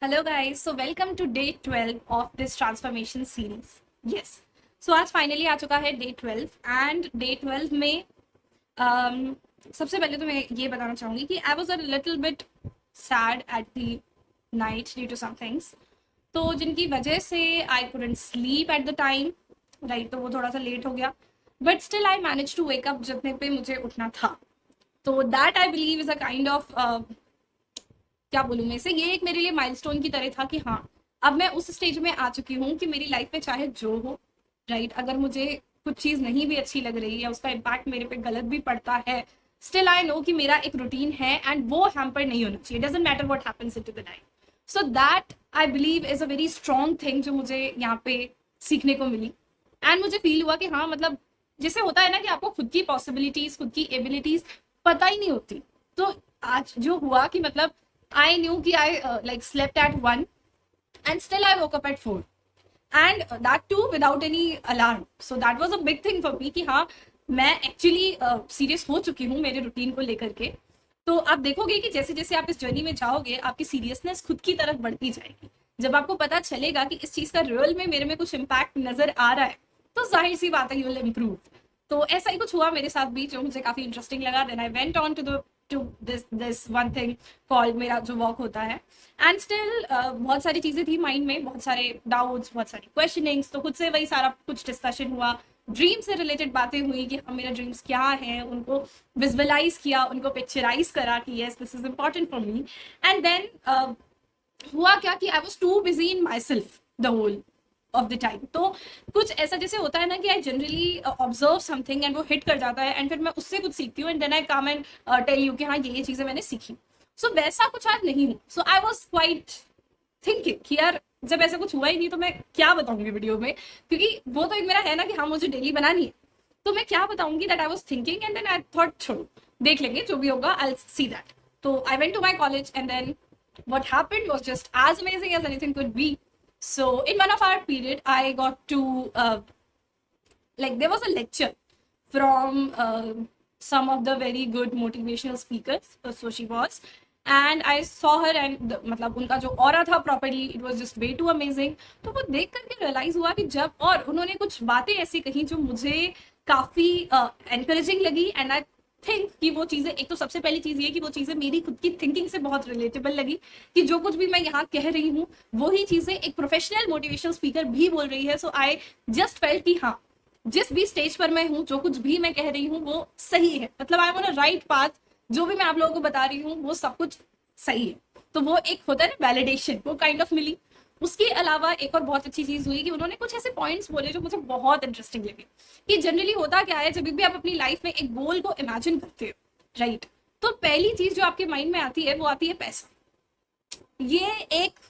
Hello guys, so welcome to day 12 of this transformation series. Yes, so आज finally आ चुका है day 12 and day 12 में सबसे पहले तो मैं ये बताना चाहूँगी कि I was a little bit sad at the night due to some things, तो जिनकी वजह से I couldn't sleep at the time, right. तो वो थोड़ा सा लेट हो गया, but still I manage to wake up जितने पे मुझे उठना था। तो that I believe is a kind of क्या बोलूँ मैं इसे, ये एक मेरे लिए माइलस्टोन की तरह था कि हाँ, अब मैं उस स्टेज में आ चुकी हूँ कि मेरी लाइफ में चाहे जो हो, राइट, अगर मुझे कुछ चीज़ नहीं भी अच्छी लग रही है, उसका इम्पैक्ट मेरे पे गलत भी पड़ता है, स्टिल आई नो कि मेरा एक रूटीन है एंड वो हैम्पर नहीं होना चाहिए। Doesn't matter what happens into the life. So that I believe is a very strong thing जो मुझे यहाँ पे सीखने को मिली। एंड मुझे फील हुआ कि हाँ, मतलब जैसे होता है ना कि आपको खुद की पॉसिबिलिटीज, खुद की एबिलिटीज पता ही नहीं होती। तो आज जो हुआ कि मतलब I knew कि I slept at 1 and still I woke up at 4 and that too without any alarm. So that was a big thing for me कि हाँ, मैं actually serious हो चुकी हूँ मेरे रूटीन को लेकर के। तो आप देखोगे कि जैसे जैसे आप इस जर्नी में जाओगे, आपकी सीरियसनेस खुद की तरफ बढ़ती जाएगी। जब आपको पता चलेगा कि इस चीज़ का रियल में मेरे में कुछ इम्पैक्ट नजर आ रहा है, तो जाहिर सी बात है यू विल इम्प्रूव। तो ऐसा ही कुछ हुआ मेरे साथ भी, जो मुझे काफ़ी इंटरेस्टिंग लगा। Then I went on to this one thing called मेरा जो वॉक होता है। एंड स्टिल बहुत सारी चीज़ें थी माइंड में, बहुत सारे डाउट्स, बहुत सारी क्वेश्चनिंग्स। तो खुद से वही सारा कुछ डिस्कशन हुआ, ड्रीम से रिलेटेड बातें हुई कि मेरा ड्रीम्स क्या है, उनको विजुअलाइज किया, उनको पिक्चराइज करा कि yes this is important for me. And then हुआ क्या कि I was too busy in myself the whole of the time. तो कुछ ऐसा जैसे होता है ना कि I generally observe something and वो हिट कर जाता है एंड फिर मैं उससे कुछ सीखती हूँ and then I come and tell you कि हाँ ये चीज़ें मैंने सीखी। सो वैसा कुछ आज नहीं हूँ। सो आई वॉज क्वाइट थिंकिंग कि यार जब ऐसा कुछ हुआ ही नहीं तो मैं क्या बताऊंगी वीडियो में, क्योंकि वो तो एक मेरा है ना कि हाँ मुझे डेली बनानी है, तो मैं क्या बताऊंगी। That I was thinking and then I thought छोड़ो, देख लेंगे जो भी होगा, आई सी दैट। तो I went to my college and then what happened was just as amazing as anything could be. So in one of our period I got to there was a lecture from some of the very good motivational speakers. So she was, and I saw her and मतलब उनका जो aura था properly, it was just way too amazing. तो वो देख करके realise हुआ कि जब, और उन्होंने कुछ बातें ऐसी कही जो मुझे काफी एनकरेजिंग लगी। एंड आई थिंक कि वो चीज़ें, एक तो सबसे पहली चीज़ ये कि वो चीज़ें मेरी खुद की थिंकिंग से बहुत रिलेटेबल लगी कि जो कुछ भी मैं यहाँ कह रही हूँ वही चीज़ें एक प्रोफेशनल मोटिवेशनल स्पीकर भी बोल रही है। सो आई जस्ट फेल्ट कि हाँ, जिस भी स्टेज पर मैं हूँ, जो कुछ भी मैं कह रही हूँ वो सही है, मतलब I am on a right path. जो भी मैं आप लोगों को बता रही हूँ वो सब कुछ सही है। तो वो एक होता है ना वैलिडेशन, वो काइंड ऑफ मिली। उसके अलावा एक और बहुत अच्छी चीज हुई कि उन्होंने कुछ ऐसे पॉइंट्स बोले जो मुझे बहुत इंटरेस्टिंग लगे कि जनरली होता क्या है, जब भी आप अपनी लाइफ में एक गोल को इमेजिन करते हो, राइट, तो पहली चीज जो आपके माइंड में आती है वो आती है पैसा। ये एक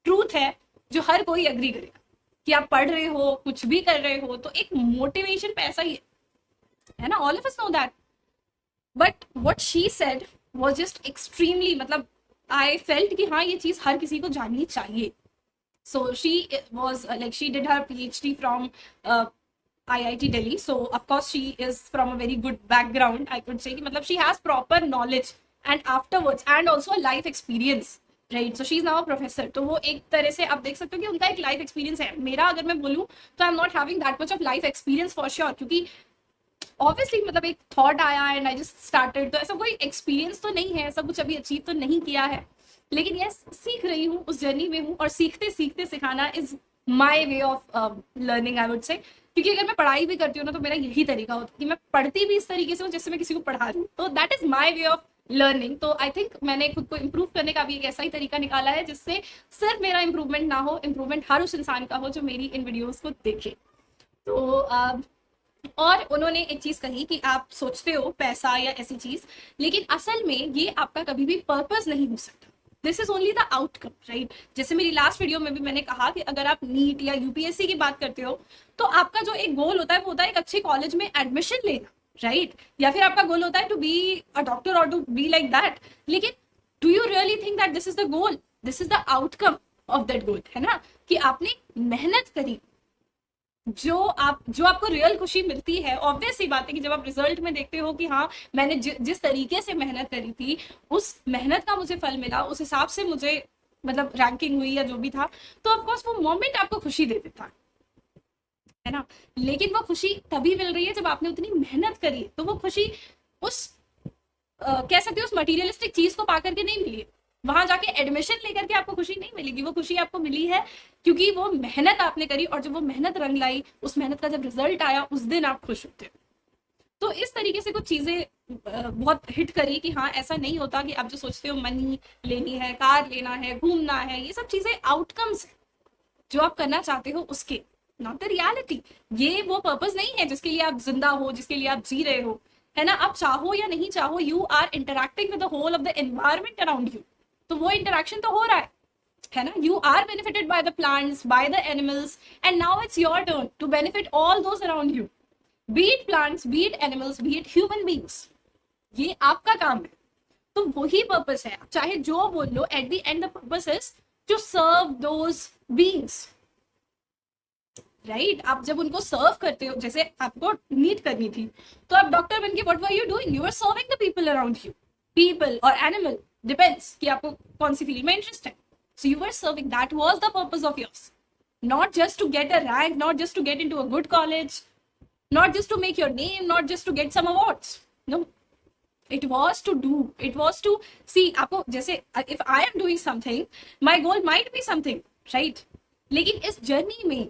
ट्रूथ है जो हर कोई एग्री करेगा कि आप पढ़ रहे हो, कुछ भी कर रहे हो, तो एक मोटिवेशन पैसा ही है ना। All of us know that. But what she said was just extremely, मतलब आई फेल्ट कि हाँ ये चीज हर किसी को जाननी चाहिए। So she was she did her PhD from IIT Delhi. So of course she is from a very good background, I could say कि मतलब she has proper knowledge and afterwards and also a life experience, right? So she is now a professor. तो वो एक तरह से आप देख सकते हो कि उनका एक लाइफ एक्सपीरियंस है। मेरा अगर मैं बोलूँ तो I am not having that much of life experience for sure, क्योंकि ऑब्वियसली मतलब एक थॉट आया एंड आई जस्ट स्टार्टेड, तो ऐसा कोई एक्सपीरियंस तो नहीं है, ऐसा कुछ अभी अचीव तो नहीं किया है, लेकिन यस सीख रही हूँ, उस जर्नी में हूँ। और सीखते सीखते सिखाना is my way of learning, I would say. क्योंकि अगर मैं पढ़ाई भी करती हूँ ना तो मेरा यही तरीका होता है कि मैं पढ़ती भी इस तरीके से हूँ जैसे मैं किसी को पढ़ा रही हूँ। तो that is my way of learning. तो आई थिंक मैंने खुद को इम्प्रूव करने का भी एक ऐसा ही तरीका निकाला है जिससे सिर्फ मेरा इंप्रूवमेंट ना हो, इंप्रूवमेंट हर उस इंसान का हो जो मेरी इन वीडियोज को देखे। तो और उन्होंने एक चीज कही कि आप सोचते हो पैसा या ऐसी चीज, लेकिन असल में ये आपका कभी भी पर्पस नहीं हो सकता। This is only the outcome, right. जैसे मेरी लास्ट वीडियो में भी मैंने कहा कि अगर आप नीट या यूपीएससी की बात करते हो तो आपका जो एक गोल होता है वो होता है एक अच्छे कॉलेज में एडमिशन लेना, राइट, या फिर आपका गोल होता है टू बी अ डॉक्टर और टू बी लाइक दैट। लेकिन do you really think that this is the goal? This is the outcome of that goal, है ना, कि आपने मेहनत करी, जो आपको रियल खुशी मिलती है। ऑब्वियस सी बात है कि जब आप रिजल्ट में देखते हो कि हाँ मैंने जिस तरीके से मेहनत करी थी उस मेहनत का मुझे फल मिला, उस हिसाब से मुझे मतलब रैंकिंग हुई या जो भी था, तो ऑफकोर्स वो मोमेंट आपको खुशी दे देता है ना। लेकिन वो खुशी तभी मिल रही है जब आपने उतनी मेहनत करी है। तो वो खुशी उस कह सकते हो उस मटीरियलिस्टिक चीज को पा करके नहीं मिली है, वहां जाके एडमिशन लेकर के आपको खुशी नहीं मिलेगी। वो खुशी आपको मिली है क्योंकि वो मेहनत आपने करी, और जब वो मेहनत रंग लाई, उस मेहनत का जब रिजल्ट आया, उस दिन आप खुश होते हो। तो इस तरीके से कुछ चीजें बहुत हिट करी कि हाँ, ऐसा नहीं होता कि आप जो सोचते हो मनी लेनी है, कार लेना है, घूमना है, ये सब चीजें आउटकम्स है जो आप करना चाहते हो उसके, नॉट द रियलिटी। ये वो पर्पस नहीं है जिसके लिए आप जिंदा हो, जिसके लिए आप जी रहे हो, है ना। आप चाहो या नहीं चाहो, you are interacting with the whole of the environment around you. तो वो इंटरेक्शन तो हो रहा है ना। You are benefited by the plants, by the animals, and now it's your turn to benefit all those around you, be it plants, be it animals, be it human beings. ये आपका काम है। तो वही पर्पस है, चाहे जो बोल लो, at the end the purpose is to serve those beings, right. आप जब उनको सर्व करते हो, जैसे आपको नीट करनी थी तो आप डॉक्टर बन के what were you doing, you are serving the people around you, people और एनिमल, डिपेंड्स कि आपको कौन सी फील्ड में इंटरेस्ट है। So you are serving, that was the purpose of yours, not just to get a rank, not just to get into a good college, not just to make your name, not just to get some awards. No, it was to do, it was to see आपको, जैसे if I am doing something, my goal might be something, right? लेकिन इस journey में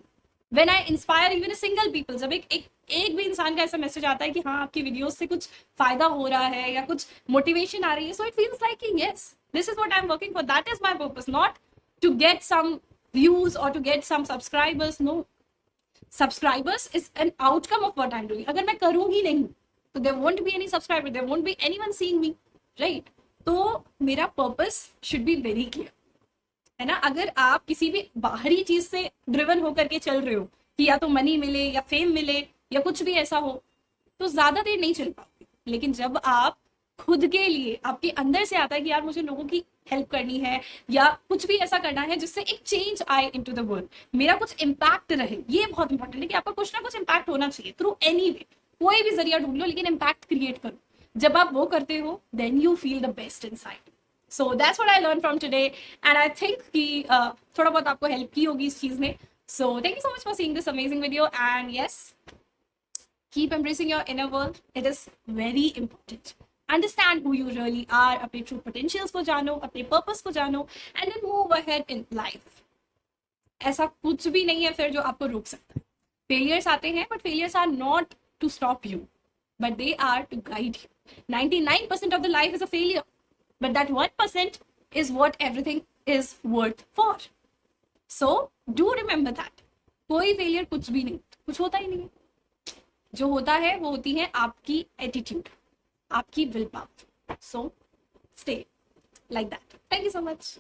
when I inspire even a single people, जब एक भी इंसान का ऐसा मैसेज आता है कि हाँ, आपकी वीडियोस से कुछ फायदा हो रहा है या कुछ मोटिवेशन आ रही है, so it feels like yes, this is what I'm working for, that is my purpose, not to get some views or to get some subscribers. No, subscribers is an outcome of what I'm doing. अगर मैं करूँ ही नहीं तो there won't be any subscriber, there won't be anyone seeing me, right? तो मेरा purpose should be very clear, है ना। अगर आप किसी भी बाहरी चीज से ड्रिवन होकर के चल रहे हो कि या तो मनी मिले या फेम मिले या कुछ भी ऐसा हो, तो ज्यादा देर नहीं चल पाओगे। लेकिन जब आप खुद के लिए, आपके अंदर से आता है कि यार मुझे लोगों की हेल्प करनी है या कुछ भी ऐसा करना है जिससे एक चेंज आए इनटू द वर्ल्ड, मेरा कुछ इम्पैक्ट रहे, ये बहुत इंपॉर्टेंट है कि आपका कुछ ना कुछ इम्पैक्ट होना चाहिए थ्रू एनी वे, कोई भी जरिया ढूंढ लो लेकिन इम्पैक्ट क्रिएट करो। जब आप वो करते हो, then you feel the best inside. So that's what I learn from today, and I think कि थोड़ा बहुत आपको हेल्प की होगी इस चीज ने। So thank you so much for seeing this amazing video, and yes, keep embracing your inner world. It is very important. Understand who you really are, अपने true potentials को जानो, अपने purpose को जानो, and then move ahead in life. ऐसा कुछ भी नहीं है फिर जो आपको रोक सकता है। Failures आते हैं, but failures are not to stop you, but they are to guide you. 99% of the life is a failure, but that 1% is what everything is worth for. So do remember that. कोई failure कुछ भी नहीं, कुछ होता ही नहीं है। जो होता है वो होती है आपकी एटीट्यूड, आपकी will power. So stay like that. Thank you so much.